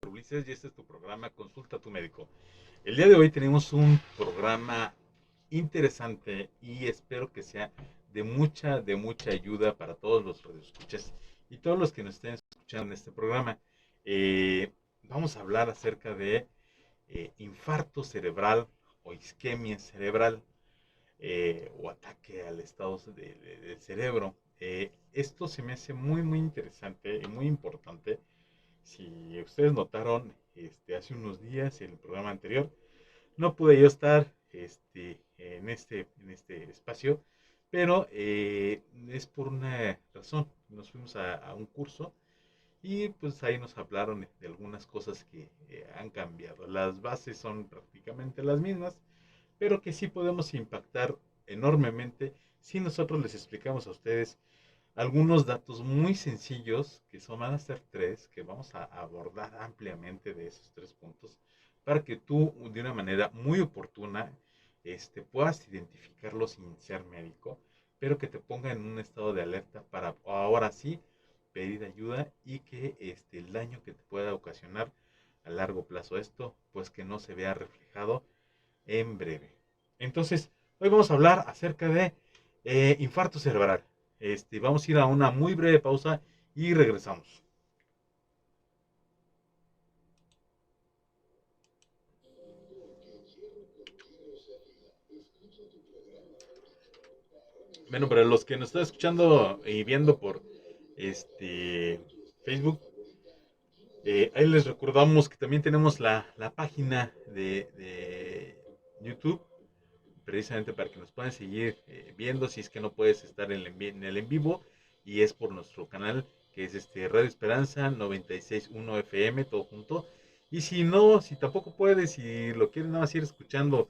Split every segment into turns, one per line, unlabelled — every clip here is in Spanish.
Ulises y este es tu programa Consulta a tu médico. El día de hoy tenemos un programa interesante y espero que sea de mucha ayuda para todos los radioescuchas y todos los que nos estén escuchando en este programa. Vamos a hablar acerca de infarto cerebral o isquemia cerebral o ataque al estado del cerebro. Esto se me hace muy interesante y muy importante. Si ustedes notaron, hace unos días, en el programa anterior, no pude yo estar en este espacio, pero es por una razón. Nos fuimos a un curso y pues ahí nos hablaron de algunas cosas que han cambiado. Las bases son prácticamente las mismas, pero que sí podemos impactar enormemente si nosotros les explicamos a ustedes algunos datos muy sencillos, que van a ser tres, que vamos a abordar ampliamente de esos tres puntos, para que tú de una manera muy oportuna puedas identificarlo sin ser médico, pero que te ponga en un estado de alerta para ahora sí pedir ayuda y que el daño que te pueda ocasionar a largo plazo esto, pues que no se vea reflejado en breve. Entonces, hoy vamos a hablar acerca de infarto cerebral. Vamos a ir a una muy breve pausa y regresamos. Bueno, para los que nos están escuchando y viendo por Facebook, ahí les recordamos que también tenemos la página de YouTube, precisamente para que nos puedan seguir viendo si es que no puedes estar en el en vivo, y es por nuestro canal que es Radio Esperanza 96.1 FM, todo junto. Y si no, si tampoco puedes, si lo quieres nada más ir escuchando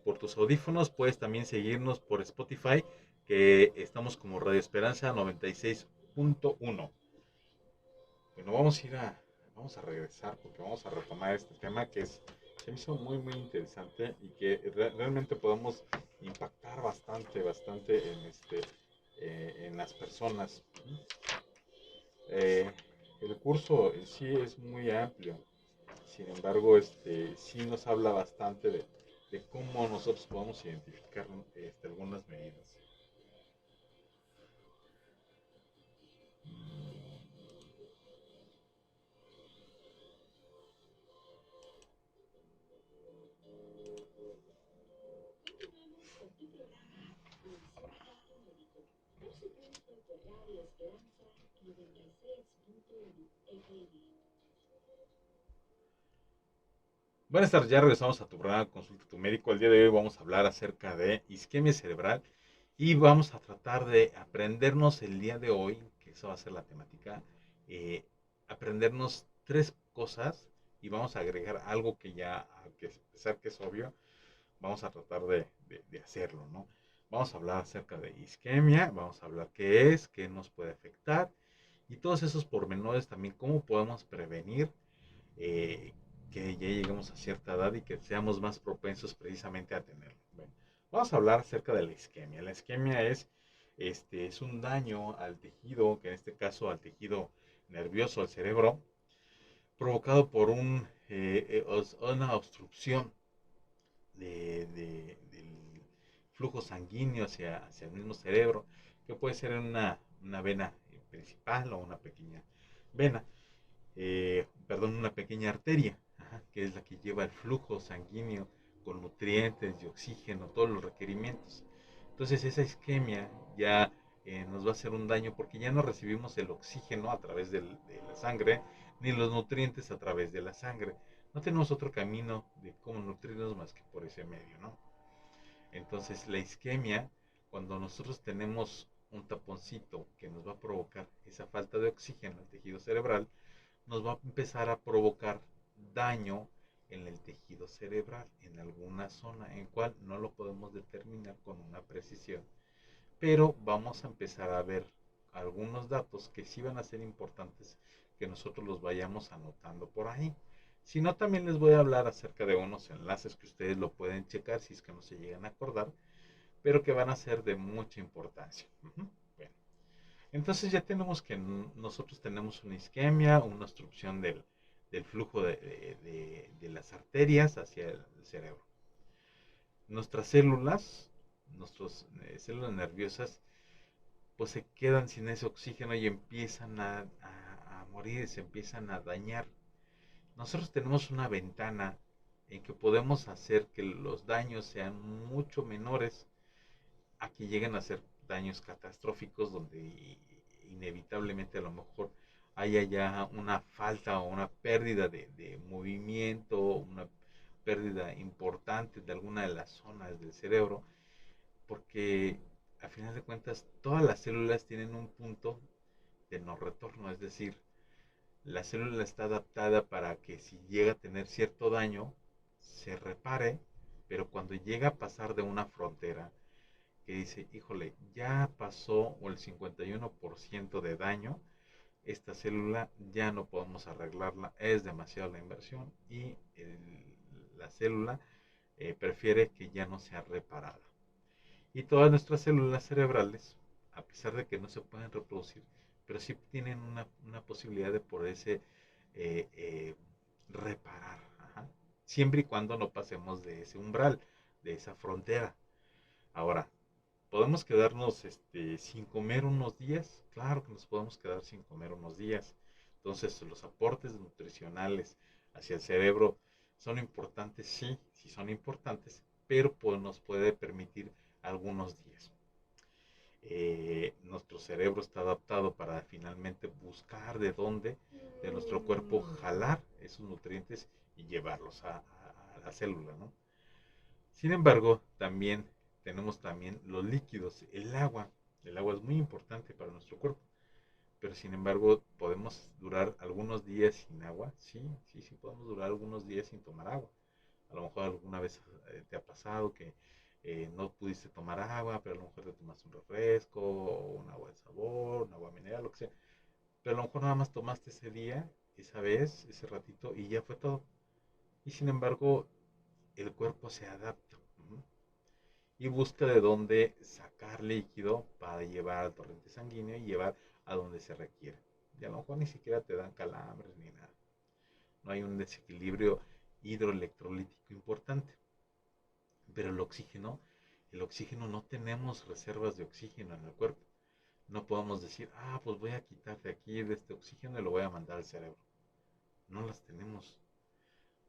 por tus audífonos, puedes también seguirnos por Spotify, que estamos como Radio Esperanza 96.1. Bueno, vamos a regresar porque vamos a retomar este tema que se me hizo muy interesante y que realmente podemos impactar bastante en las personas. Eh, el curso en sí es muy amplio, sin embargo, sí nos habla bastante de cómo nosotros podemos identificar algunas medidas. Buenas tardes, ya regresamos a tu programa Consulta a tu médico. El día de hoy vamos a hablar acerca de isquemia cerebral y vamos a tratar de aprendernos el día de hoy, que esa va a ser la temática, eh, aprendernos tres cosas y vamos a agregar algo que ya, que a pesar que es obvio, vamos a tratar de hacerlo, ¿no? Vamos a hablar acerca de isquemia, vamos a hablar qué es, qué nos puede afectar y todos esos pormenores también, cómo podemos prevenir eh, que ya lleguemos a cierta edad y que seamos más propensos precisamente a tenerlo. Bueno, vamos a hablar acerca de la isquemia. La isquemia es un daño al tejido, que en este caso al tejido nervioso, al cerebro, provocado por una obstrucción del flujo sanguíneo hacia el mismo cerebro, que puede ser en una vena principal o una pequeña vena, perdón, una pequeña arteria, ajá, que es la que lleva el flujo sanguíneo con nutrientes y oxígeno, todos los requerimientos. Entonces esa isquemia ya nos va a hacer un daño porque ya no recibimos el oxígeno a través de la sangre, ni los nutrientes a través de la sangre. No tenemos otro camino de cómo nutrirnos más que por ese medio, ¿no? Entonces la isquemia, cuando nosotros tenemos un taponcito que nos va a provocar esa falta de oxígeno al tejido cerebral, nos va a empezar a provocar daño en el tejido cerebral, en alguna zona en cual no lo podemos determinar con una precisión, pero vamos a empezar a ver algunos datos que sí van a ser importantes que nosotros los vayamos anotando por ahí. Si no, también les voy a hablar acerca de unos enlaces que ustedes lo pueden checar si es que no se llegan a acordar, pero que van a ser de mucha importancia. Bueno, entonces ya tenemos que nosotros tenemos una isquemia, una obstrucción del flujo de las arterias hacia el cerebro. Nuestras células nerviosas, pues se quedan sin ese oxígeno y empiezan a morir, se empiezan a dañar. Nosotros tenemos una ventana en que podemos hacer que los daños sean mucho menores a que lleguen a ser daños catastróficos donde inevitablemente a lo mejor haya ya una falta o una pérdida de movimiento, una pérdida importante de alguna de las zonas del cerebro, porque a final de cuentas todas las células tienen un punto de no retorno, es decir, la célula está adaptada para que si llega a tener cierto daño, se repare, pero cuando llega a pasar de una frontera que dice, híjole, ya pasó el 51% de daño, esta célula ya no podemos arreglarla, es demasiada la inversión y la célula prefiere que ya no sea reparada. Y todas nuestras células cerebrales, a pesar de que no se pueden reproducir, pero sí tienen una posibilidad de poderse eh, eh, reparar. Ajá. Siempre y cuando no pasemos de ese umbral, de esa frontera. Ahora, ¿podemos quedarnos sin comer unos días? Claro que nos podemos quedar sin comer unos días. Entonces, los aportes nutricionales hacia el cerebro son importantes, sí, sí son importantes, pero pues nos puede permitir algunos días. Nuestro cerebro está adaptado para finalmente buscar de dónde de nuestro cuerpo jalar esos nutrientes y llevarlos a la célula, ¿no? Sin embargo, también tenemos también los líquidos, el agua. El agua es muy importante para nuestro cuerpo, pero sin embargo podemos durar algunos días sin agua. Sí, sí, sí, podemos durar algunos días sin tomar agua. A lo mejor alguna vez te ha pasado que no pudiste tomar agua, pero a lo mejor te tomas un refresco, o un agua de sabor, un agua mineral, lo que sea. Pero a lo mejor nada más tomaste ese día, esa vez, ese ratito, y ya fue todo. Y sin embargo, el cuerpo se adapta. Y busca de dónde sacar líquido para llevar al torrente sanguíneo y llevar a donde se requiere. Y a lo mejor ni siquiera te dan calambres ni nada. No hay un desequilibrio hidroelectrolítico importante. Pero el oxígeno no tenemos reservas de oxígeno en el cuerpo. No podemos decir, pues voy a quitar de aquí de este oxígeno y lo voy a mandar al cerebro. No las tenemos.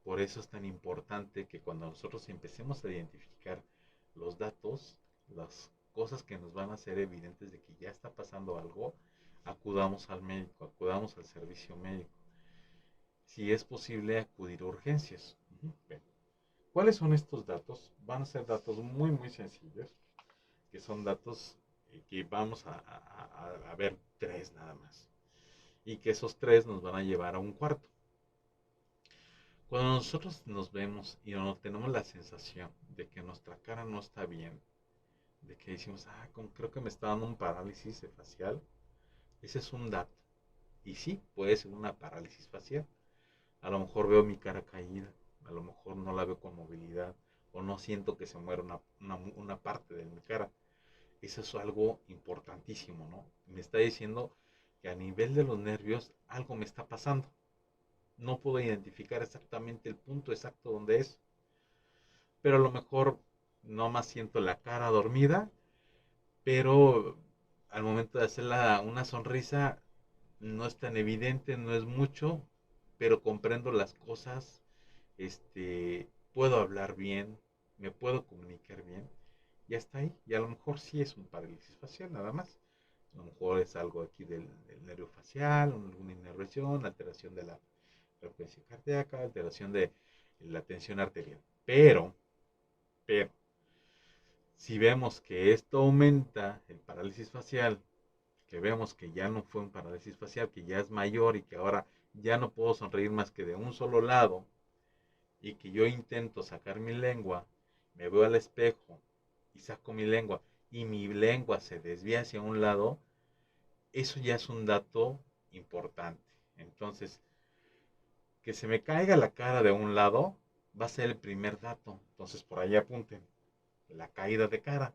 Por eso es tan importante que cuando nosotros empecemos a identificar los datos, las cosas que nos van a ser evidentes de que ya está pasando algo, acudamos al médico, acudamos al servicio médico. Si es posible, acudir a urgencias. Bien. ¿Cuáles son estos datos? Van a ser datos muy, muy sencillos, que son datos que vamos a ver tres nada más. Y que esos tres nos van a llevar a un cuarto. Cuando nosotros nos vemos y no tenemos la sensación de que nuestra cara no está bien, de que decimos, creo que me está dando un parálisis facial, ese es un dato. Y sí, puede ser una parálisis facial. A lo mejor veo mi cara caída, a lo mejor no la veo con movilidad, o no siento que se muera una parte de mi cara. Eso es algo importantísimo, ¿no? Me está diciendo que a nivel de los nervios algo me está pasando. No puedo identificar exactamente el punto exacto donde es, pero a lo mejor no más siento la cara dormida, pero al momento de hacer una sonrisa no es tan evidente, no es mucho, pero comprendo las cosas, puedo hablar bien, me puedo comunicar bien, y hasta ahí, y a lo mejor sí es un parálisis facial nada más. A lo mejor es algo aquí del nervio facial, alguna inervación, alteración de la frecuencia cardíaca, alteración de la tensión arterial. Pero, si vemos que esto aumenta el parálisis facial, que vemos que ya no fue un parálisis facial, que ya es mayor y que ahora ya no puedo sonreír más que de un solo lado, y que yo intento sacar mi lengua, me veo al espejo y saco mi lengua, y mi lengua se desvía hacia un lado, eso ya es un dato importante. Entonces, que se me caiga la cara de un lado va a ser el primer dato. Entonces, por ahí apunten, la caída de cara.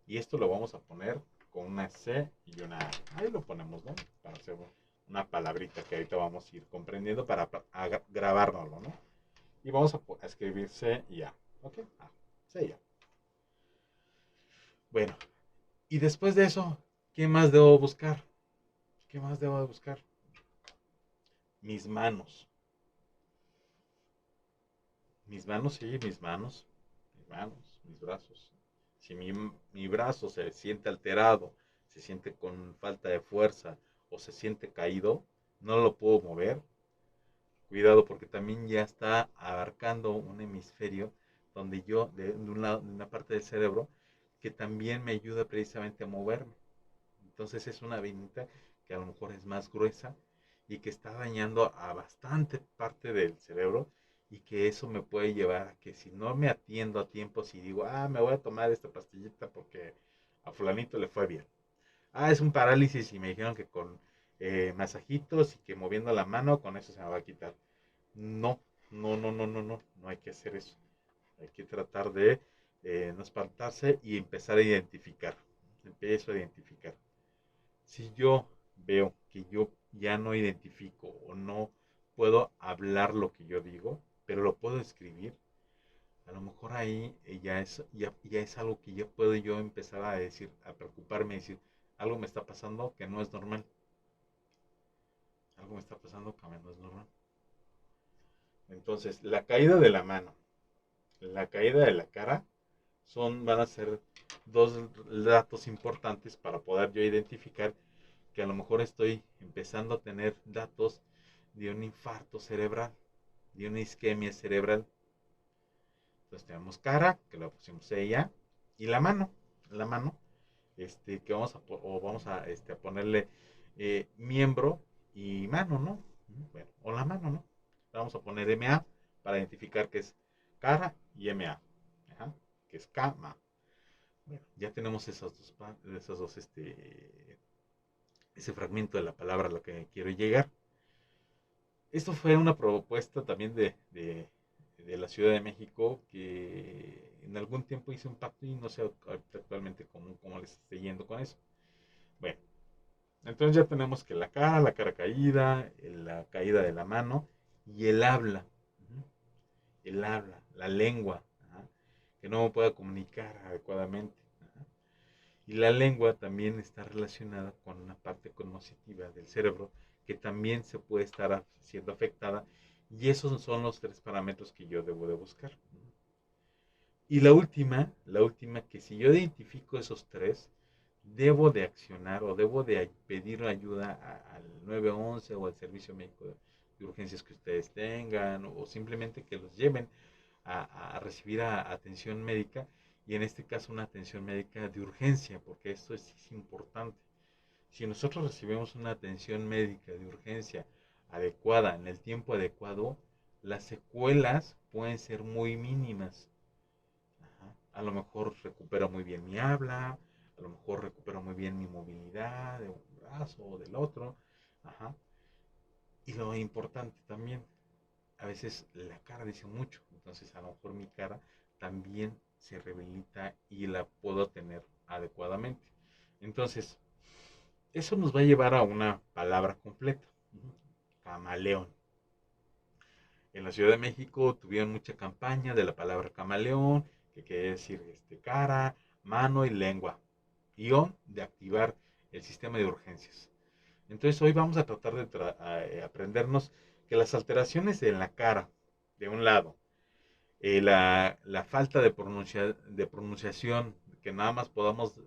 Y esto lo vamos a poner con una C y una A. Ahí lo ponemos, ¿no? Para hacerlo. una palabrita que ahorita vamos a ir comprendiendo para grabárnoslo, ¿no? Y vamos a escribir CIA. ¿Ok? CIA. Bueno, y después de eso, ¿qué más debo buscar? ¿Qué más debo de buscar? Mis manos. Mis manos, sí, mis manos. Mis manos, mis brazos. Si mi brazo se siente alterado, se siente con falta de fuerza o se siente caído, no lo puedo mover. Cuidado porque también ya está abarcando un hemisferio donde yo, de una parte del cerebro, que también me ayuda precisamente a moverme. Entonces es una venita que a lo mejor es más gruesa y que está dañando a bastante parte del cerebro y que eso me puede llevar a que si no me atiendo a tiempo, si digo, me voy a tomar esta pastillita porque a fulanito le fue bien. Es un parálisis y me dijeron que con masajitos y que moviendo la mano con eso se me va a quitar. No, no hay que hacer eso. Hay que tratar de no espantarse y empezar a identificar. Empiezo a identificar. Si yo veo que yo ya no identifico o no puedo hablar lo que yo digo, pero lo puedo escribir, a lo mejor ahí ya es algo que ya puedo yo empezar a decir, a preocuparme, a decir, algo me está pasando que no es normal. Algo me está pasando que no es normal. Entonces, la caída de la mano, la caída de la cara, van a ser dos datos importantes para poder yo identificar que a lo mejor estoy empezando a tener datos de un infarto cerebral, de una isquemia cerebral. Entonces tenemos cara, que la pusimos ella, y la mano, que vamos a ponerle miembro y mano, ¿no? Bueno, o la mano, ¿no? Vamos a poner MA para identificar que es cara y MA, ajá, que es cama. Bueno, ya tenemos esas dos, ese fragmento de la palabra a lo que quiero llegar. Esto fue una propuesta también de la Ciudad de México que en algún tiempo hice un pacto y no sé actualmente cómo les esté yendo con eso. Bueno, entonces ya tenemos que la cara caída, la caída de la mano y el habla. El habla, la lengua, ajá, que no pueda comunicar adecuadamente. Ajá. Y la lengua también está relacionada con una parte cognitiva del cerebro que también se puede estar siendo afectada. Y esos son los tres parámetros que yo debo de buscar. Y la última que si yo identifico esos tres, debo de accionar o debo de pedir ayuda al 911 o al servicio médico de urgencias que ustedes tengan o simplemente que los lleven a recibir atención médica y en este caso una atención médica de urgencia, porque esto es importante. Si nosotros recibimos una atención médica de urgencia adecuada, en el tiempo adecuado, las secuelas pueden ser muy mínimas. Ajá. A lo mejor recupero muy bien mi habla, a lo mejor recupero muy bien mi movilidad de un brazo o del otro. Ajá. Y lo importante también, a veces la cara dice mucho, entonces a lo mejor mi cara también se rehabilita y la puedo tener adecuadamente. Entonces, eso nos va a llevar a una palabra completa, camaleón. En la Ciudad de México tuvieron mucha campaña de la palabra camaleón, que quiere decir cara, mano y lengua, de activar el sistema de urgencias. Entonces hoy vamos a tratar de aprendernos que las alteraciones en la cara, de un lado, la falta de pronunciación, que nada más podamos,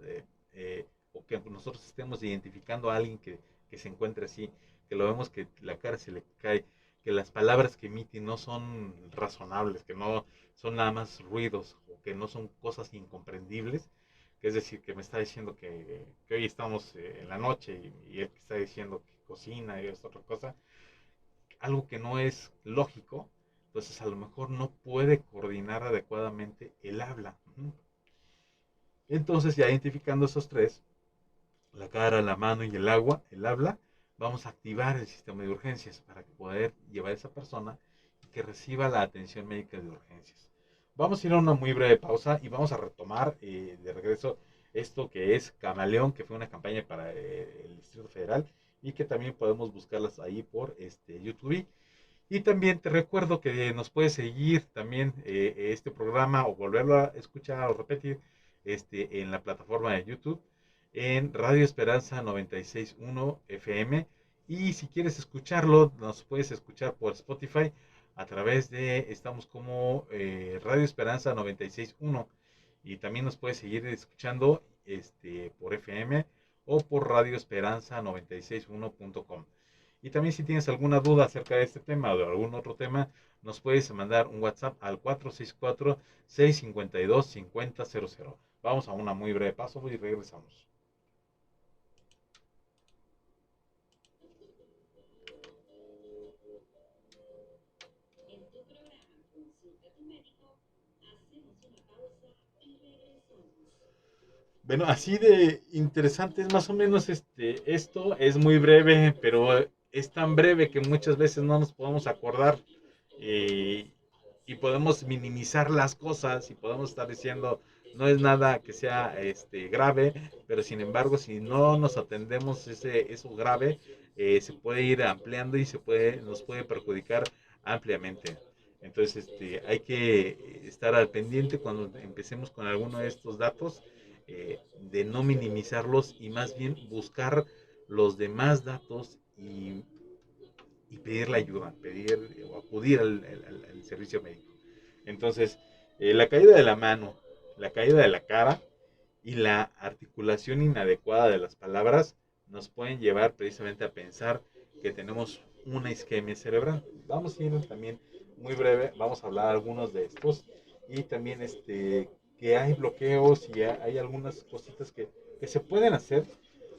o que nosotros estemos identificando a alguien que se encuentre así, que lo vemos que la cara se le cae, que las palabras que emite no son razonables, que no son nada más ruidos, o que no son cosas incomprendibles, que es decir, que me está diciendo que hoy estamos en la noche y él está diciendo que cocina y es otra cosa, algo que no es lógico, entonces a lo mejor no puede coordinar adecuadamente el habla. Entonces ya identificando esos tres, la cara, la mano y el habla, vamos a activar el sistema de urgencias para poder llevar a esa persona y que reciba la atención médica de urgencias. Vamos a ir a una muy breve pausa y vamos a retomar de regreso esto que es Camaleón, que fue una campaña para el Distrito Federal, y que también podemos buscarlas ahí por YouTube. Y también te recuerdo que nos puedes seguir también este programa o volverlo a escuchar o repetir en la plataforma de YouTube en Radio Esperanza 96.1 FM. Y si quieres escucharlo, nos puedes escuchar por Spotify a través de, estamos como Radio Esperanza 96.1. Y también nos puedes seguir escuchando por FM o por Radio Esperanza 961.com. Y también si tienes alguna duda acerca de este tema o de algún otro tema, nos puedes mandar un WhatsApp al 464-652-5000. Vamos a una muy breve paso y regresamos. Bueno, así de interesante es más o menos esto es muy breve, pero es tan breve que muchas veces no nos podemos acordar eh, y podemos minimizar las cosas y podemos estar diciendo no es nada que sea grave, pero sin embargo si no nos atendemos eso grave, se puede ir ampliando y nos puede perjudicar ampliamente. Entonces hay que estar al pendiente cuando empecemos con alguno de estos datos, de no minimizarlos y más bien buscar los demás datos y pedir la ayuda, pedir o acudir al servicio médico. Entonces, la caída de la mano, la caída de la cara y la articulación inadecuada de las palabras nos pueden llevar precisamente a pensar que tenemos una isquemia cerebral. Vamos a ir también muy breve, vamos a hablar algunos de estos y también que hay bloqueos y hay algunas cositas que se pueden hacer,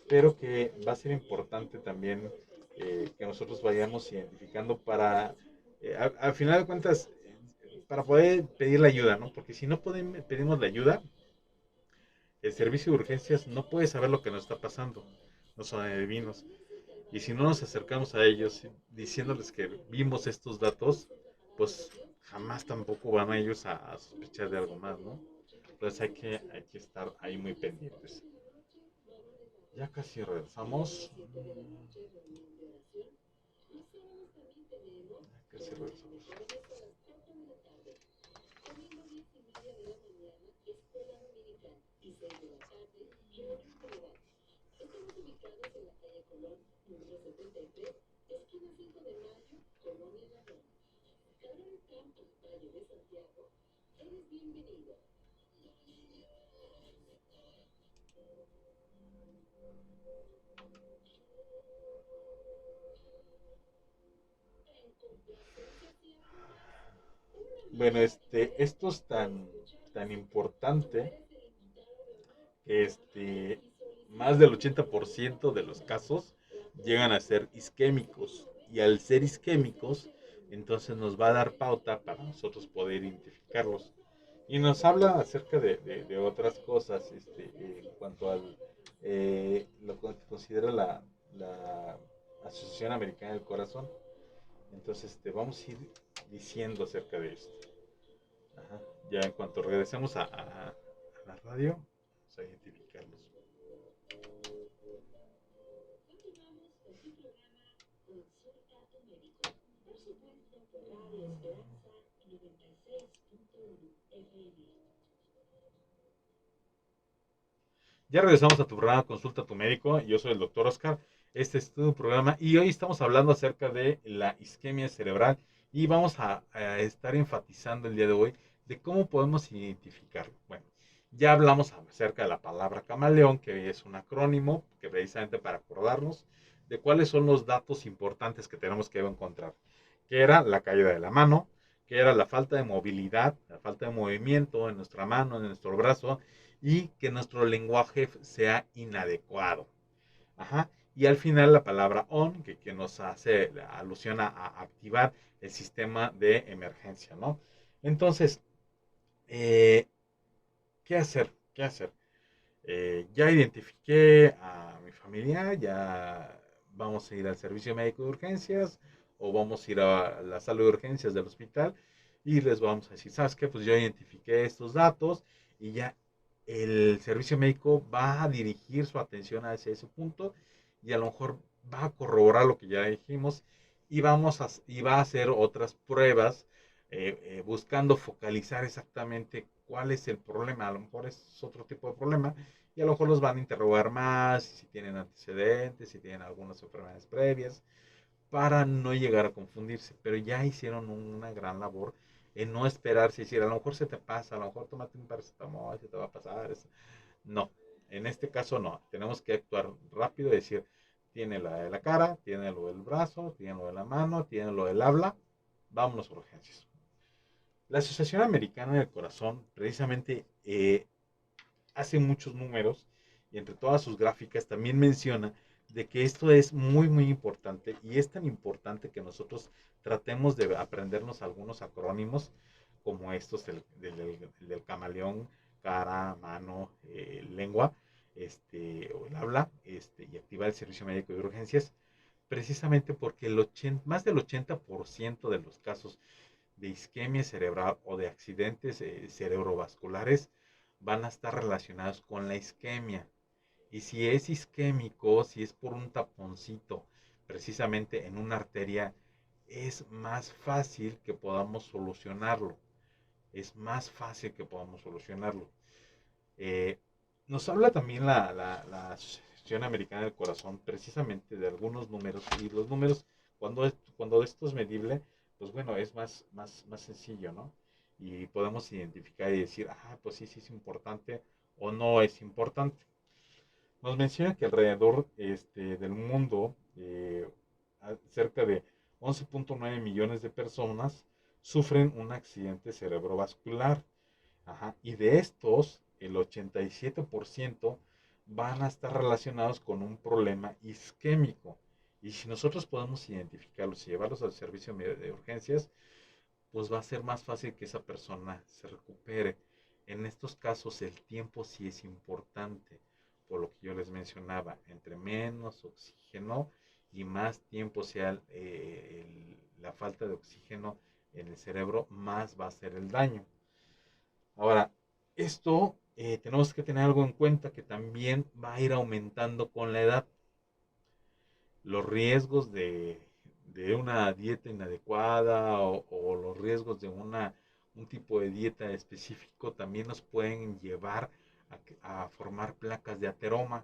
pero que va a ser importante también que nosotros vayamos identificando para, al final de cuentas, para poder pedir la ayuda, ¿no? Porque si no pedimos la ayuda, el servicio de urgencias no puede saber lo que nos está pasando, no son adivinos. Y si no nos acercamos a ellos diciéndoles que vimos estos datos, pues jamás tampoco van a ellos a sospechar de algo más, ¿no? Entonces hay que estar ahí muy pendientes. Ya casi regresamos. Ya casi regresamos. Bueno, esto es tan importante que más del 80% de los casos llegan a ser isquémicos. Y al ser isquémicos, entonces nos va a dar pauta para nosotros poder identificarlos. Y nos habla acerca de otras cosas en cuanto al lo que considera la Asociación Americana del Corazón. Entonces vamos a ir diciendo acerca de esto. Ajá. Ya en cuanto regresemos a la radio, vamos a identificarlos. Ya regresamos a tu programa Consulta a tu médico. Yo soy el doctor Oscar. Este es tu programa y hoy estamos hablando acerca de la isquemia cerebral y vamos a estar enfatizando el día de hoy de cómo podemos identificarlo. Bueno, ya hablamos acerca de la palabra camaleón, que es un acrónimo, que precisamente para acordarnos de cuáles son los datos importantes que tenemos que encontrar, que era la caída de la mano, que era la falta de movilidad, la falta de movimiento en nuestra mano, en nuestro brazo, y que nuestro lenguaje sea inadecuado. Ajá. Y al final la palabra on, que nos hace alusión a activar el sistema de emergencia, ¿no? Entonces, eh, ¿qué hacer? ¿Qué hacer? Ya identifiqué a mi familia, ya vamos a ir al servicio médico de urgencias o vamos a ir a la sala de urgencias del hospital y les vamos a decir, ¿sabes qué? Pues yo identifiqué estos datos y ya el servicio médico va a dirigir su atención hacia ese punto y a lo mejor va a corroborar lo que ya dijimos y va a hacer otras pruebas buscando focalizar exactamente cuál es el problema. A lo mejor es otro tipo de problema y a lo mejor los van a interrogar más, si tienen antecedentes, si tienen algunas enfermedades previas, para no llegar a confundirse. Pero ya hicieron una gran labor en no esperarse y decir, a lo mejor se te pasa, a lo mejor tómate un paracetamol, se te va a pasar. Eso. No, en este caso no. Tenemos que actuar rápido y decir, tiene la de la cara, tiene lo del brazo, tiene lo de la mano, tiene lo del habla, vámonos a urgencias. La Asociación Americana del Corazón precisamente hace muchos números y entre todas sus gráficas también menciona de que esto es muy muy importante y es tan importante que nosotros tratemos de aprendernos algunos acrónimos como estos del camaleón, cara, mano, lengua, o el habla, y activar el servicio médico de urgencias, precisamente porque más del 80% de los casos de isquemia cerebral o de accidentes cerebrovasculares van a estar relacionados con la isquemia. Y si es isquémico, si es por un taponcito, precisamente en una arteria, es más fácil que podamos solucionarlo. Es más fácil que podamos solucionarlo. Eh, Nos habla también la Asociación Americana del Corazón precisamente de algunos números y los números, cuando esto es medible, pues bueno, es más sencillo, ¿no? Y podemos identificar y decir, pues sí, sí es importante o no es importante. Nos menciona que alrededor del mundo, cerca de 11.9 millones de personas sufren un accidente cerebrovascular. Ajá. Y de estos, el 87% van a estar relacionados con un problema isquémico. Y si nosotros podemos identificarlos y llevarlos al servicio de urgencias, pues va a ser más fácil que esa persona se recupere. En estos casos el tiempo sí es importante, por lo que yo les mencionaba, entre menos oxígeno y más tiempo sea la falta de oxígeno en el cerebro, más va a ser el daño. Ahora, esto tenemos que tener algo en cuenta que también va a ir aumentando con la edad. Los riesgos de una dieta inadecuada o los riesgos de un tipo de dieta específico también nos pueden llevar a formar placas de ateroma.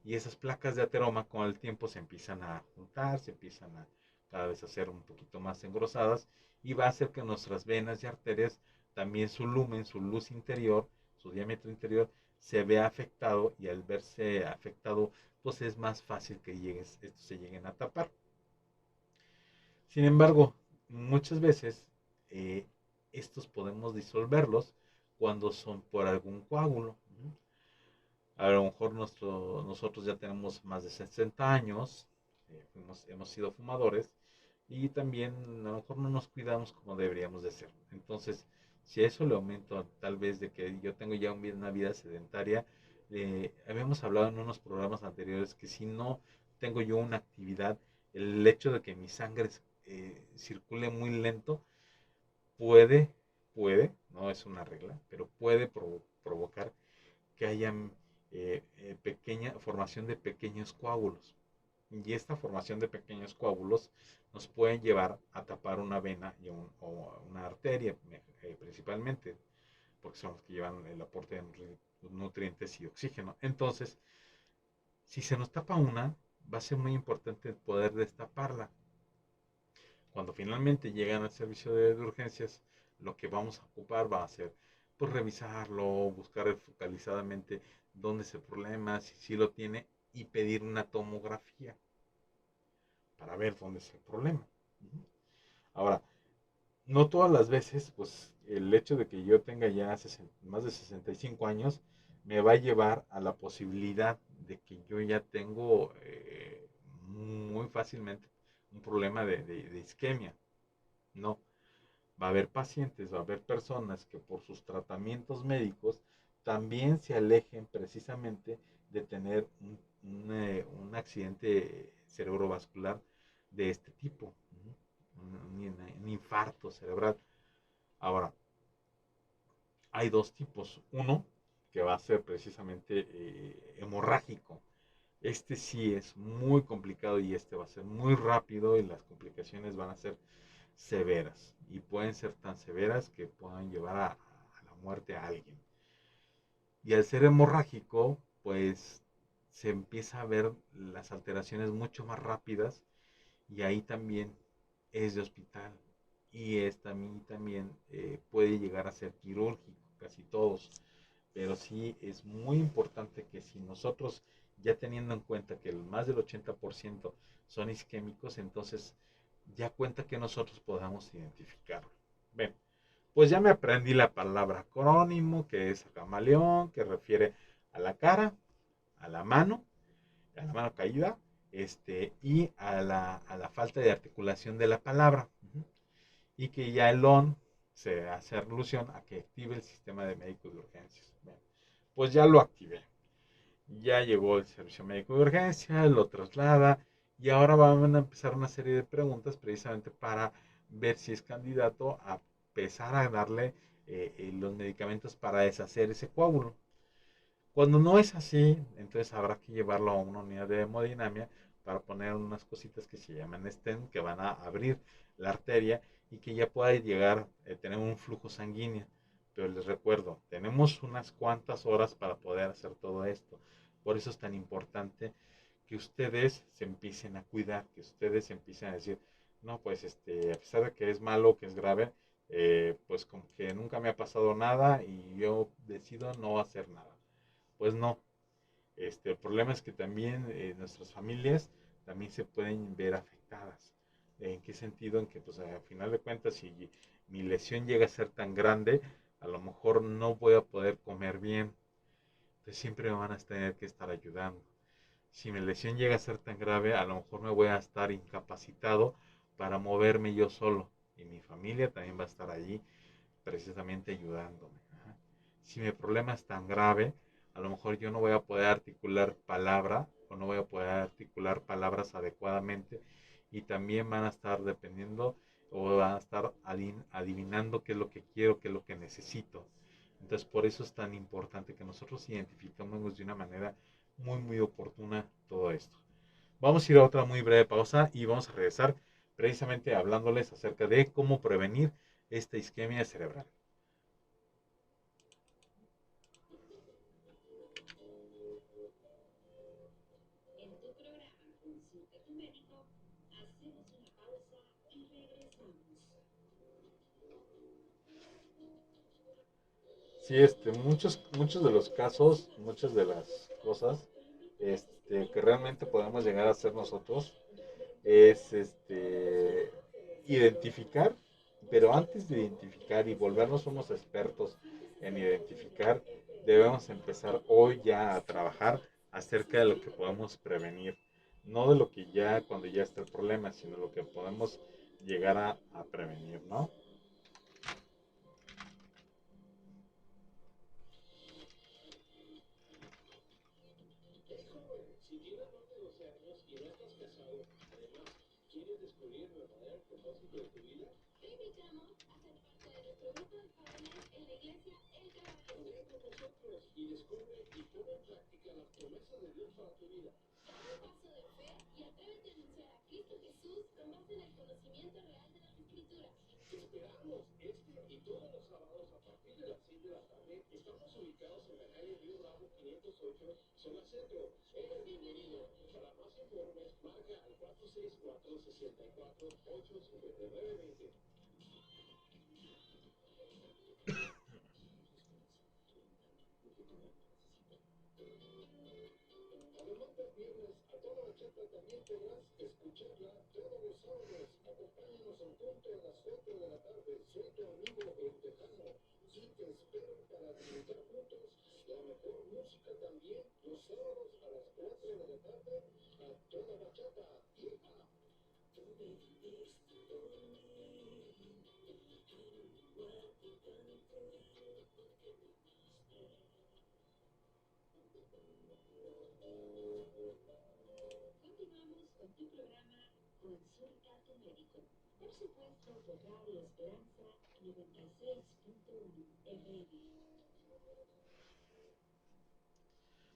Y esas placas de ateroma con el tiempo se empiezan a juntar, se empiezan a cada vez a ser un poquito más engrosadas y va a hacer que nuestras venas y arterias también su lumen, su luz interior, su diámetro interior se vea afectado y al verse afectado pues es más fácil que estos se lleguen a tapar. Sin embargo, muchas veces eh, estos podemos disolverlos cuando son por algún coágulo. A lo mejor nosotros ya tenemos más de 60 años, hemos sido fumadores y también a lo mejor no nos cuidamos como deberíamos de ser. Entonces, si a eso le aumento tal vez de que yo tengo ya una vida sedentaria, habíamos hablado en unos programas anteriores que si no tengo yo una actividad, el hecho de que mi sangre circule muy lento puede, no es una regla, pero puede provocar que haya pequeña formación de pequeños coágulos. Y esta formación de pequeños coágulos nos pueden llevar a tapar una vena o una arteria principalmente, porque son los que llevan el aporte de nutrientes y oxígeno. Entonces, si se nos tapa una, va a ser muy importante poder destaparla. Cuando finalmente llegan al servicio de urgencias, lo que vamos a ocupar va a ser pues revisarlo, buscar focalizadamente dónde es el problema, si lo tiene y pedir una tomografía para ver dónde es el problema. Ahora, no todas las veces, pues el hecho de que yo tenga ya más de 65 años me va a llevar a la posibilidad de que yo ya tengo muy fácilmente un problema de isquemia. No, va a haber pacientes, va a haber personas que por sus tratamientos médicos también se alejen precisamente de tener un accidente cerebrovascular de este tipo, un infarto cerebral. Ahora, hay dos tipos. Uno, que va a ser precisamente hemorrágico, Este sí es muy complicado y este va a ser muy rápido y las complicaciones van a ser severas y pueden ser tan severas que puedan llevar a la muerte a alguien. Y al ser hemorrágico, pues se empieza a ver las alteraciones mucho más rápidas y ahí también es de hospital y es también puede llegar a ser quirúrgico, casi todos. Pero sí es muy importante que si nosotros, ya teniendo en cuenta que más del 80% son isquémicos, entonces ya cuenta que nosotros podamos identificarlo. Ven, pues ya me aprendí la palabra crónimo, que es camaleón, que refiere a la cara, a la mano caída, y a la falta de articulación de la palabra. Y que ya el ON se hace alusión a que active el sistema de médicos de urgencias. Bien, pues ya lo activé. Ya llegó el servicio médico de urgencia, lo traslada y ahora van a empezar una serie de preguntas precisamente para ver si es candidato a empezar a darle los medicamentos para deshacer ese coágulo. Cuando no es así, entonces habrá que llevarlo a una unidad de hemodinamia para poner unas cositas que se llaman stent, que van a abrir la arteria y que ya pueda llegar a tener un flujo sanguíneo. Pero les recuerdo, tenemos unas cuantas horas para poder hacer todo esto. Por eso es tan importante que ustedes se empiecen a cuidar, que ustedes empiecen a decir, no, pues a pesar de que es malo, que es grave, pues como que nunca me ha pasado nada y yo decido no hacer nada. Pues no, el problema es que también nuestras familias también se pueden ver afectadas. ¿En qué sentido? En que, pues, al final de cuentas, si mi lesión llega a ser tan grande, a lo mejor no voy a poder comer bien. Entonces siempre me van a tener que estar ayudando. Si mi lesión llega a ser tan grave, a lo mejor me voy a estar incapacitado para moverme yo solo. Y mi familia también va a estar allí precisamente ayudándome. Ajá. Si mi problema es tan grave, a lo mejor yo no voy a poder articular palabra o no voy a poder articular palabras adecuadamente y también van a estar dependiendo o van a estar adivinando qué es lo que quiero, qué es lo que necesito. Entonces por eso es tan importante que nosotros identifiquemos de una manera muy oportuna todo esto. Vamos a ir a otra muy breve pausa y vamos a regresar precisamente hablándoles acerca de cómo prevenir esta isquemia cerebral. Sí, muchos de los casos, muchas de las cosas que realmente podemos llegar a hacer nosotros es identificar, pero antes de identificar y volvernos unos expertos en identificar, debemos empezar hoy ya a trabajar acerca de lo que podemos prevenir, no de lo que ya cuando ya está el problema, sino lo que podemos llegar a prevenir, ¿no?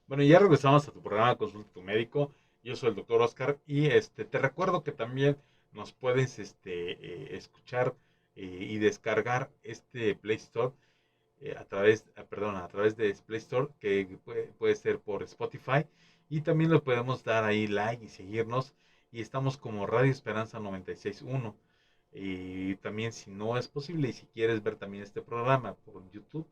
Bueno, ya regresamos a tu programa Consulta a tu médico. Yo soy el doctor Oscar y te recuerdo que también nos puedes escuchar y descargar este Play Store a través de Play Store, que puede ser por Spotify, y también le podemos dar ahí like y seguirnos, y estamos como Radio Esperanza 96.1. Y también, si no es posible y si quieres ver también este programa por YouTube,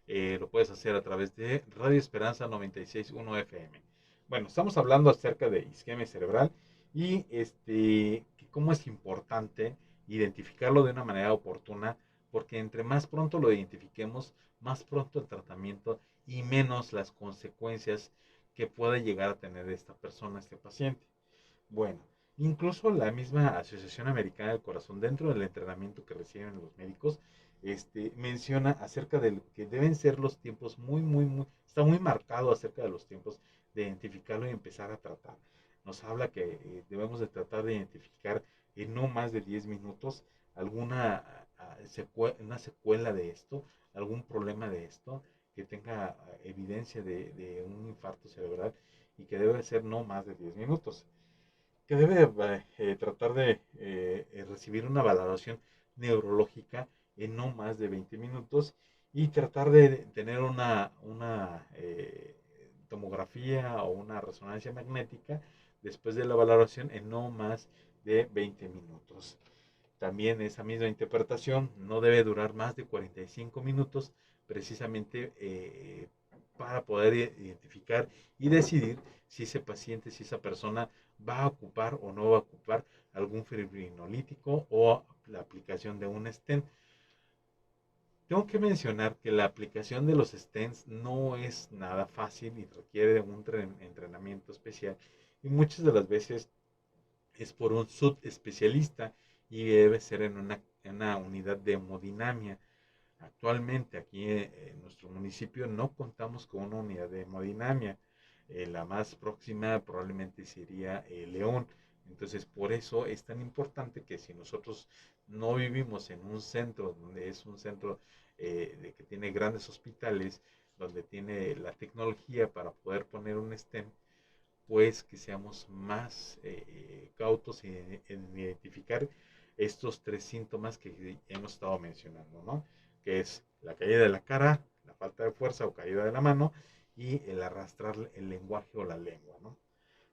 lo puedes hacer a través de Radio Esperanza 96.1 FM. Bueno, estamos hablando acerca de isquemia cerebral y que cómo es importante identificarlo de una manera oportuna, porque entre más pronto lo identifiquemos, más pronto el tratamiento y menos las consecuencias que puede llegar a tener esta persona, este paciente. Bueno, incluso la misma Asociación Americana del Corazón, dentro del entrenamiento que reciben los médicos, menciona acerca de que deben ser los tiempos está muy marcado acerca de los tiempos de identificarlo y empezar a tratar. Nos habla que debemos de tratar de identificar en no más de 10 minutos alguna una secuela de esto, algún problema de esto, que tenga evidencia de un infarto cerebral, y que debe ser no más de 10 minutos, que debe tratar de recibir una valoración neurológica en no más de 20 minutos, y tratar de tener una tomografía o una resonancia magnética después de la valoración en no más de 20 minutos. También esa misma interpretación no debe durar más de 45 minutos, precisamente para poder identificar y decidir si ese paciente, si esa persona va a ocupar o no va a ocupar algún fibrinolítico o la aplicación de un stent. Tengo que mencionar que la aplicación de los stents no es nada fácil y requiere un entrenamiento especial, y muchas de las veces es por un subespecialista, y debe ser en una unidad de hemodinamia. Actualmente aquí en nuestro municipio no contamos con una unidad de hemodinamia. La más próxima probablemente sería León. Entonces, por eso es tan importante que, si nosotros no vivimos en un centro donde es un centro que tiene grandes hospitales, donde tiene la tecnología para poder poner un stent, pues que seamos más cautos en identificar estos tres síntomas que hemos estado mencionando, ¿no? Que es la caída de la cara, la falta de fuerza o caída de la mano, y el arrastrar el lenguaje o la lengua, ¿no?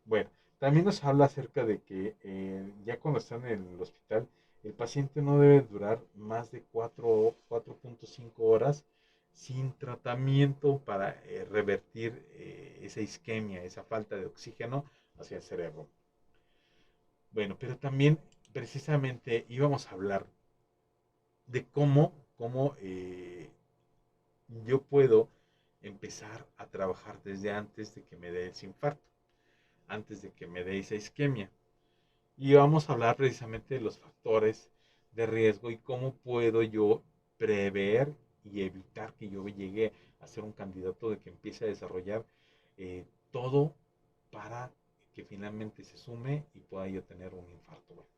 Bueno, también nos habla acerca de que ya cuando están en el hospital, el paciente no debe durar más de 4.5 horas sin tratamiento para revertir esa isquemia, esa falta de oxígeno hacia el cerebro. Bueno, pero también precisamente íbamos a hablar de cómo yo puedo empezar a trabajar desde antes de que me dé ese infarto, antes de que me dé esa isquemia. Y vamos a hablar precisamente de los factores de riesgo y cómo puedo yo prever y evitar que yo llegue a ser un candidato de que empiece a desarrollar todo para que finalmente se sume y pueda yo tener un infarto. Bueno,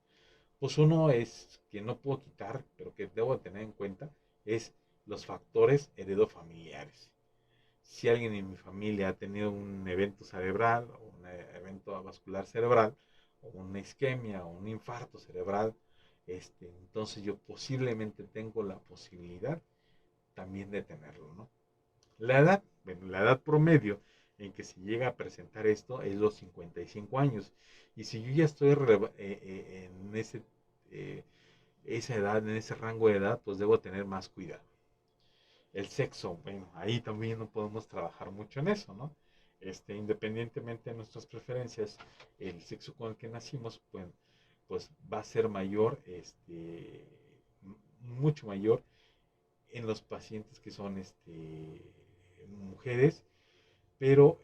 pues uno es que no puedo quitar, pero que debo tener en cuenta, es los factores heredofamiliares. Si alguien en mi familia ha tenido un evento cerebral o un evento vascular cerebral, o una isquemia o un infarto cerebral, entonces yo posiblemente tengo la posibilidad también de tenerlo, ¿no? La edad, bueno, la edad promedio en que se llega a presentar esto es los 55 años. Y si yo ya estoy en eh, esa edad, en ese rango de edad, pues debo tener más cuidado. El sexo, bueno, ahí también no podemos trabajar mucho en eso, ¿no? Independientemente de nuestras preferencias, el sexo con el que nacimos, pues va a ser mayor, mucho mayor en los pacientes que son mujeres, pero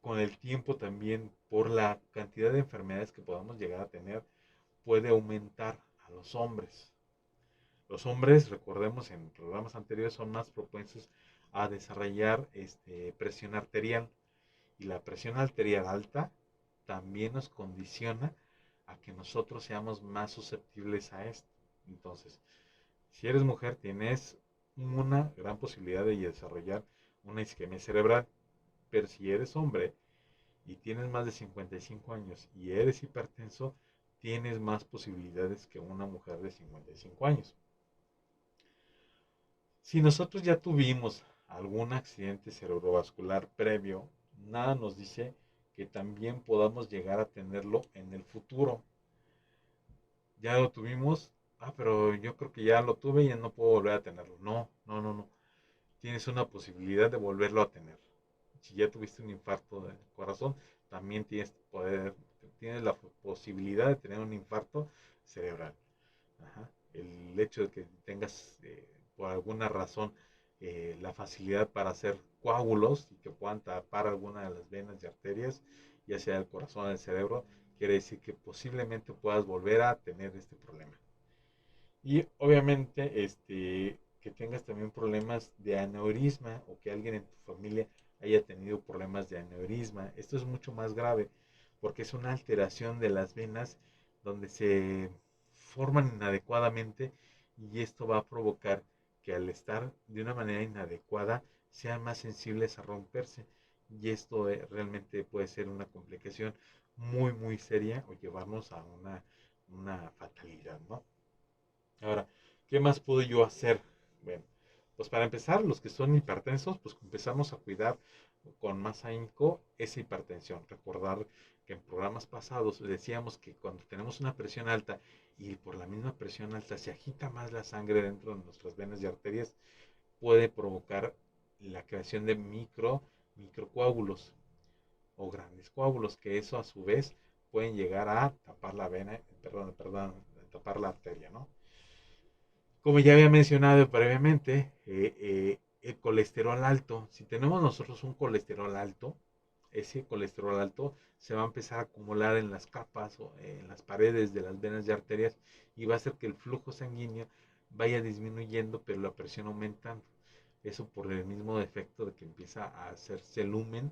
con el tiempo también, por la cantidad de enfermedades que podamos llegar a tener, puede aumentar a los hombres. Los hombres, recordemos, en programas anteriores, son más propensos a desarrollar presión arterial, y la presión arterial alta también nos condiciona a que nosotros seamos más susceptibles a esto. Entonces, si eres mujer, tienes una gran posibilidad de desarrollar una isquemia cerebral. pero si eres hombre y tienes más de 55 años y eres hipertenso, tienes más posibilidades que una mujer de 55 años. Si nosotros ya tuvimos algún accidente cerebrovascular previo, nada nos dice que también podamos llegar a tenerlo en el futuro. Ya lo tuvimos, pero yo creo que ya lo tuve y ya no puedo volver a tenerlo. No, no, no, no. Tienes una posibilidad de volverlo a tener. Si ya tuviste un infarto del corazón, también tienes la posibilidad de tener un infarto cerebral. Ajá. El hecho de que tengas por alguna razón la facilidad para hacer coágulos y que puedan tapar alguna de las venas y arterias, ya sea del corazón o del cerebro, quiere decir que posiblemente puedas volver a tener este problema. Y obviamente que tengas también problemas de aneurisma o que alguien en tu familia haya tenido problemas de aneurisma. Esto es mucho más grave porque es una alteración de las venas donde se forman inadecuadamente y esto va a provocar que al estar de una manera inadecuada sean más sensibles a romperse y esto realmente puede ser una complicación muy muy seria o llevarnos a una fatalidad, ¿no? Ahora, ¿qué más puedo yo hacer? Bueno, pues para empezar, los que son hipertensos, pues empezamos a cuidar con más ahínco esa hipertensión. Recordar que en programas pasados decíamos que cuando tenemos una presión alta y por la misma presión alta se agita más la sangre dentro de nuestras venas y arterias, puede provocar la creación de microcoágulos o grandes coágulos, que eso a su vez pueden llegar a tapar la vena, perdón, tapar la arteria, ¿no? Como ya había mencionado previamente, el colesterol alto, si tenemos nosotros un colesterol alto, ese colesterol alto se va a empezar a acumular en las capas o en las paredes de las venas y arterias y va a hacer que el flujo sanguíneo vaya disminuyendo, pero la presión aumentando. Eso por el mismo defecto de que empieza a hacerse el lumen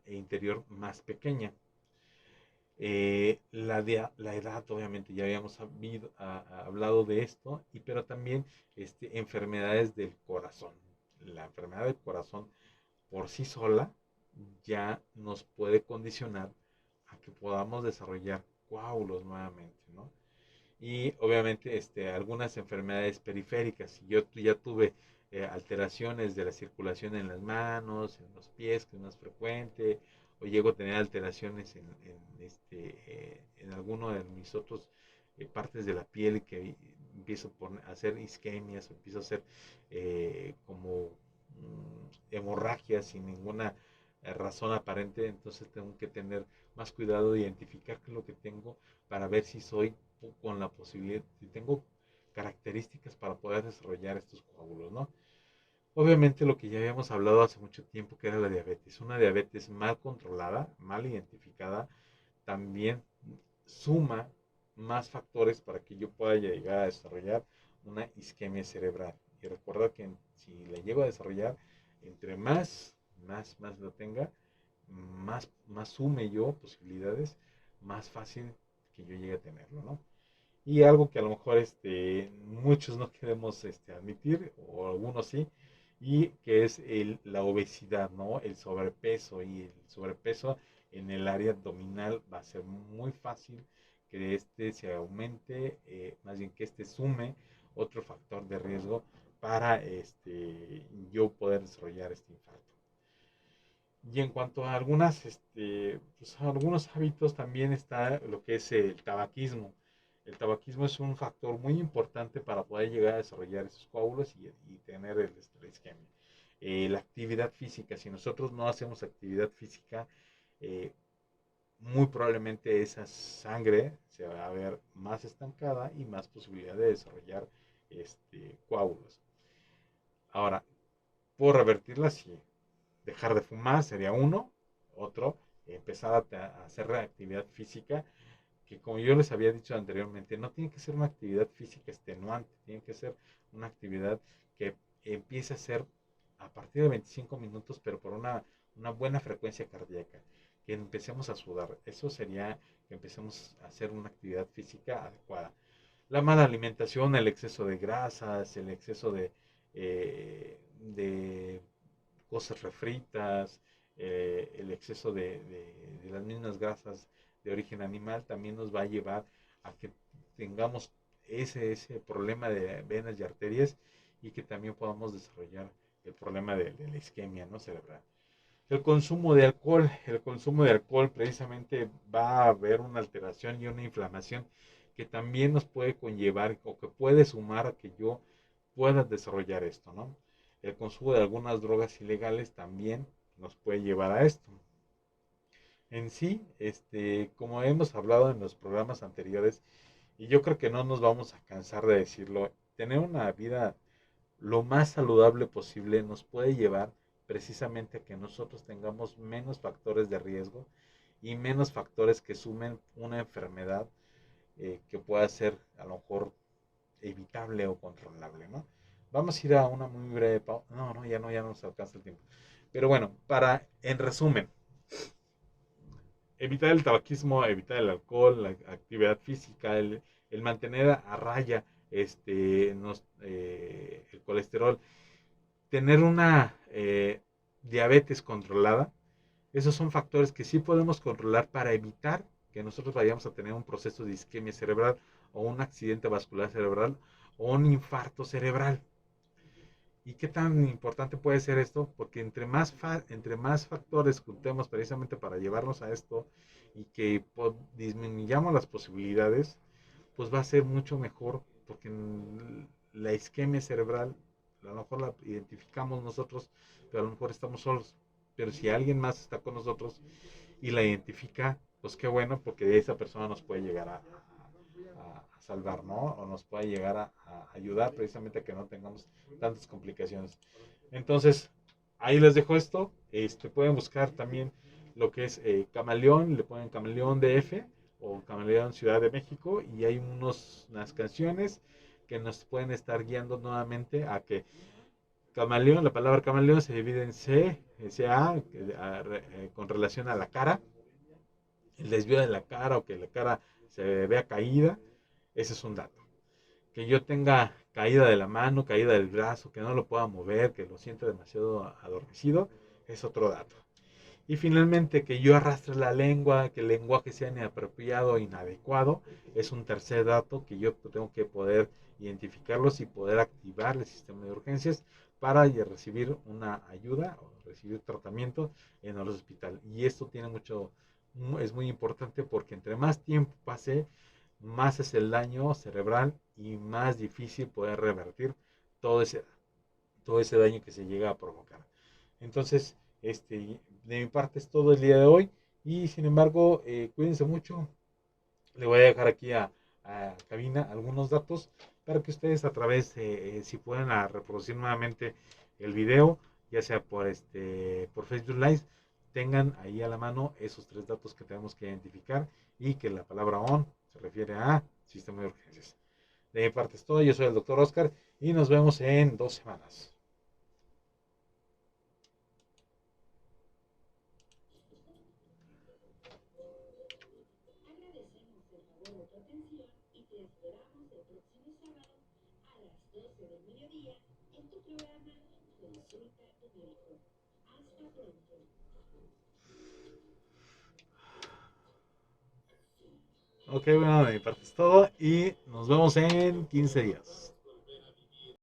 interior más pequeña. La edad, obviamente, ya habíamos hablado de esto, pero también enfermedades del corazón. La enfermedad del corazón por sí sola ya nos puede condicionar a que podamos desarrollar coágulos nuevamente, ¿no? Y obviamente algunas enfermedades periféricas. Si yo ya tuve alteraciones de la circulación en las manos, en los pies, que es más frecuente, o llego a tener alteraciones en alguno de mis otros partes de la piel que empiezo a hacer isquemias, o empiezo a hacer como hemorragias sin ninguna razón aparente, entonces tengo que tener más cuidado de identificar qué es lo que tengo para ver si soy con la posibilidad, si tengo características para poder desarrollar estos coágulos, ¿no? Obviamente lo que ya habíamos hablado hace mucho tiempo que era la diabetes. Una diabetes mal controlada, mal identificada, también suma más factores para que yo pueda llegar a desarrollar una isquemia cerebral. Y recuerda que si la llego a desarrollar, entre más lo tenga, más sume yo posibilidades, más fácil que yo llegue a tenerlo, ¿no? Y algo que a lo mejor muchos no queremos admitir, o algunos sí, y que es la obesidad, ¿no? El sobrepeso, y el sobrepeso en el área abdominal va a ser muy fácil que se aumente, más bien que sume otro factor de riesgo para yo poder desarrollar este infarto. Y en cuanto a pues, algunos hábitos, también está lo que es el tabaquismo. El tabaquismo es un factor muy importante para poder llegar a desarrollar esos coágulos y tener la isquemia. La actividad física, si nosotros no hacemos actividad física, eh, muy probablemente esa sangre se va a ver más estancada y más posibilidad de desarrollar coágulos. Ahora, por revertirla, sí, dejar de fumar sería uno. Otro, empezar a hacer actividad física, que como yo les había dicho anteriormente, no tiene que ser una actividad física extenuante, tiene que ser una actividad que empiece a ser a partir de 25 minutos, pero por una buena frecuencia cardíaca, que empecemos a sudar. Eso sería que empecemos a hacer una actividad física adecuada. La mala alimentación, el exceso de grasas, el exceso de cosas refritas, el exceso de las mismas grasas de origen animal también nos va a llevar a que tengamos ese problema de venas y arterias y que también podamos desarrollar el problema de la isquemia, ¿no?, cerebral. El consumo de alcohol precisamente va a haber una alteración y una inflamación que también nos puede conllevar o que puede sumar a que yo pueda desarrollar esto, ¿no? El consumo de algunas drogas ilegales también nos puede llevar a esto. En sí, como hemos hablado en los programas anteriores, y yo creo que no nos vamos a cansar de decirlo, tener una vida lo más saludable posible nos puede llevar precisamente a que nosotros tengamos menos factores de riesgo y menos factores que sumen una enfermedad que pueda ser a lo mejor evitable o controlable, ¿no? Vamos a ir a una muy breve pausa. No, ya no nos alcanza el tiempo. Pero bueno, en resumen, evitar el tabaquismo, evitar el alcohol, la actividad física, el mantener a raya el colesterol, tener una diabetes controlada. Esos son factores que sí podemos controlar para evitar que nosotros vayamos a tener un proceso de isquemia cerebral o un accidente vascular cerebral o un infarto cerebral. ¿Y qué tan importante puede ser esto? Porque entre más factores juntemos precisamente para llevarnos a esto y que disminuyamos las posibilidades, pues va a ser mucho mejor, porque la isquemia cerebral a lo mejor la identificamos nosotros, pero a lo mejor estamos solos. Pero si alguien más está con nosotros y la identifica, pues qué bueno, porque esa persona nos puede llegar a salvar, ¿no? O nos puede llegar a ayudar precisamente a que no tengamos tantas complicaciones. Entonces, ahí les dejo esto. Pueden buscar también lo que es Camaleón, le ponen Camaleón DF o Camaleón Ciudad de México y hay unas canciones que nos pueden estar guiando nuevamente a que camaleón, la palabra camaleón se divide en CA, con relación a la cara, el desvío de la cara o que la cara se vea caída, ese es un dato. Que yo tenga caída de la mano, caída del brazo, que no lo pueda mover, que lo sienta demasiado adormecido, es otro dato. Y finalmente, que yo arrastre la lengua, que el lenguaje sea inapropiado, inadecuado, es un tercer dato que yo tengo que poder identificarlos y poder activar el sistema de urgencias para recibir una ayuda o recibir tratamiento en el hospital. Y esto es muy importante porque entre más tiempo pase, más es el daño cerebral y más difícil poder revertir todo ese, todo ese daño que se llega a provocar. Entonces, de mi parte es todo el día de hoy y sin embargo, cuídense mucho. Le voy a dejar aquí a cabina algunos datos para que ustedes a través, si pueden reproducir nuevamente el video, ya sea por Facebook Live, tengan ahí a la mano esos tres datos que tenemos que identificar y que la palabra ON se refiere a sistema de urgencias. De mi parte es todo, yo soy el doctor Oscar y nos vemos en 2 semanas. Ok, bueno, de mi parte es todo y nos vemos en 15 días.